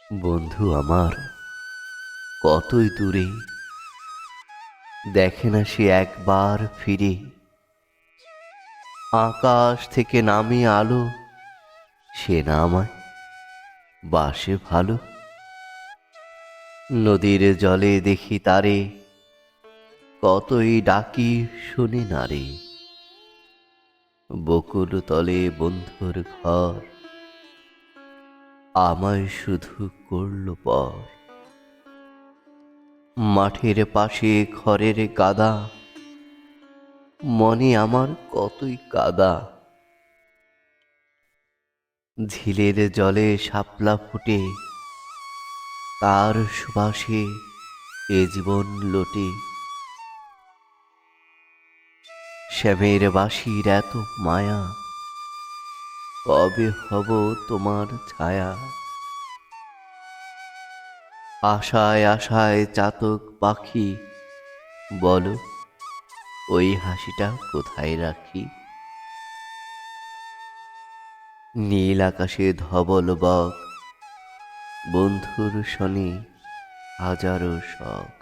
বন্ধু আমার কতই দূরে, দেখে না সে একবার ফিরে। আকাশ থেকে নামে আলো, সে না আমায় বাসে ভালো। নদীর জলে দেখি তারে, কতই ডাকি শুনি না রে। বকুল তলে বন্ধুর ঘর, আমায় শুধু করল পর। মাঠের পাশে ঘরের কাদা, মনে আমার কতই কাদা। ঝিলের জলে শাপলা ফুটে, তার সুবাসে এ জীবন লোটে। শ্যামের বাঁশির এত মায়া, কবে হব তোমার ছায়া। আশায় আশায় চাতক পাখি, বলো ওই হাসিটা কোথায় রাখি। নীল আকাশে ধবল বক, বন্ধুর শনি হাজারো শখ।